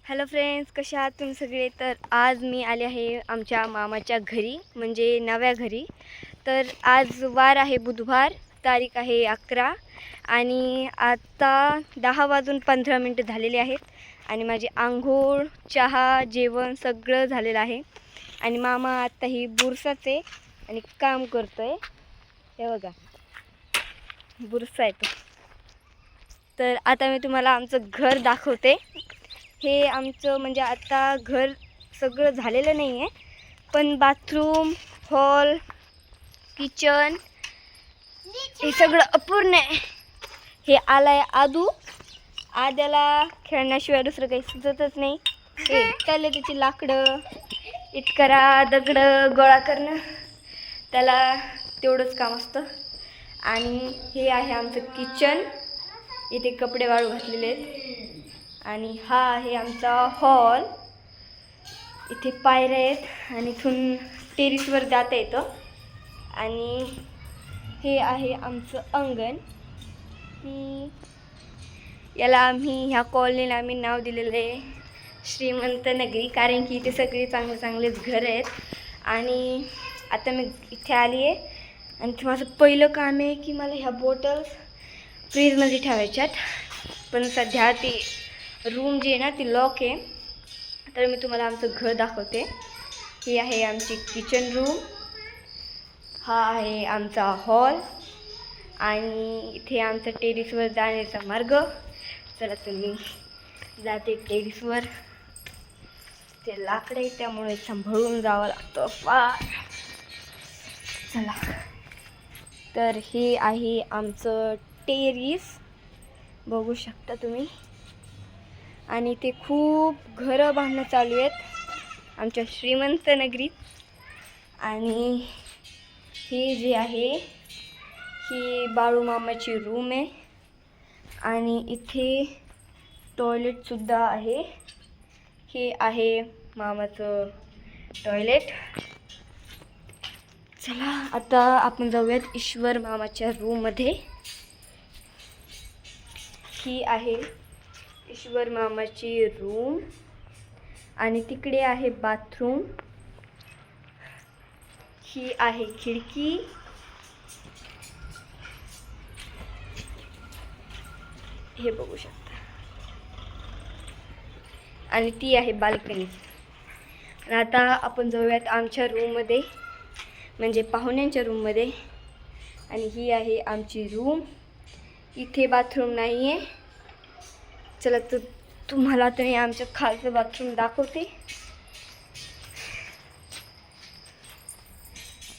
Hello friends, कसे आहात तुम्ही सगळे? तर आज मी आले आहे आमच्या मामाच्या घरी, म्हणजे नव्या घरी. तर आज वार आहे बुधवार, तारीख आहे 11 आणि आता 10:15 झालेले आहेत आणि माझी आंघोळ, चहा, जेवण सगळं झालेलं आहे. आणि मामा आत्ताही बुरसाच आहे आणि काम करतोय. हे बघा, बुरसा आहे तो. तर आता मी तुम्हाला आमचं घर दाखवते. हे आमचं म्हणजे आता घर सगळं झालेलं नाही आहे, पण बाथरूम, हॉल, किचन हे सगळं अपूर्ण आहे. हे आलाय आद्याला खेळण्याशिवाय दुसरं काही सुचतच नाही. हे त्याला त्याची लाकडं, इटकरा, दगडं गोळा करणं, त्याला तेवढंच काम असतं. आणि हे आहे आमचं किचन, इथे कपडे वाळू घातलेले आहेत. आणि हा आहे आमचा हॉल, इथे पायऱ्या आहेत आणि इथून टेरिसवर जाता येतं. आणि हे आहे आमचं अंगण. याला ह्या कॉलनीला आम्ही नाव दिलेलं आहे श्रीमंत नगरी, कारण की इथे सगळे चांगले चांगलेच घर आहेत. आणि आता मी इथे आली आहे आणि ते माझं पहिलं काम आहे की मला ह्या बॉटल्स फ्रीजमध्ये ठेवायच्यात. पण सध्या ती रूम जी आहे ना ती लॉक आहे. तर मी तुम्हाला आमचं घर दाखवते. ही आहे आमची किचन रूम, हा आहे आमचा हॉल आणि इथे आमचा टेरिसवर जाण्याचा मार्ग. चला तुम्ही जाते टेरिसवर. ते लाकडं आहे त्यामुळे सांभाळून जावं लागतं फार. चला, तर हे आहे आमचं टेरिस, बघू शकता तुम्ही. आणि ते खूप घरं बांधणं चालू आहेत आमच्या श्रीमंत नगरीत. आणि ही जी आहे ही बाळूमामाची रूम आहे आणि इथे टॉयलेटसुद्धा आहे. हे आहे मामाचं टॉयलेट. चला आता आपण जाऊयात ईश्वर मामाच्या रूममध्ये. ही आहे ईश्वर मामाची रूम आणि तिकडे आहे बाथरूम. ही आहे खिडकी. हे बघू शकता. आणि ती आहे बाल्कनी. आणि आता आपण जाऊयात आमच्या रूममध्ये, म्हणजे पाहुण्यांच्या रूममध्ये. आणि ही आहे आमची रूम. इथे बाथरूम नाही आहे. चला तर तुम्हाला तर मी आमच्या खालचं बाथरूम दाखवते.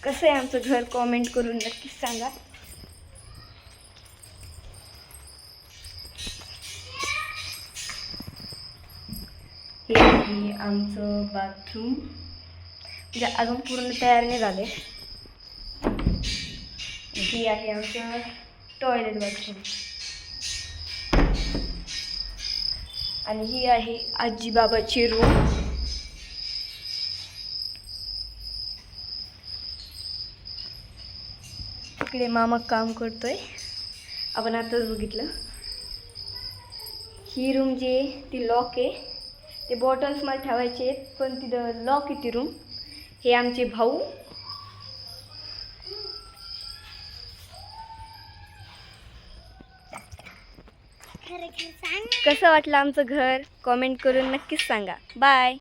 कसं आहे आमचं घर, कॉमेंट करून नक्कीच सांगा. हे आहे आमचं बाथरूम, म्हणजे अजून पूर्ण तयार नाही झाले. ही आहे आमचं टॉयलेट बाथरूम. आणि ही आहे आजी बाबाची रूम. इकडे मामा काम करतोय, आपण आताच बघितलं. ही रूम जी आहे ती लॉक आहे. ते बॉटल्स मला ठेवायचे आहेत पण तिथं लॉक आहे ती रूम. हे आमचे भाऊ. कसं वाटलं आमचं घर, कॉमेंट करून नक्कीच सांगा. बाय.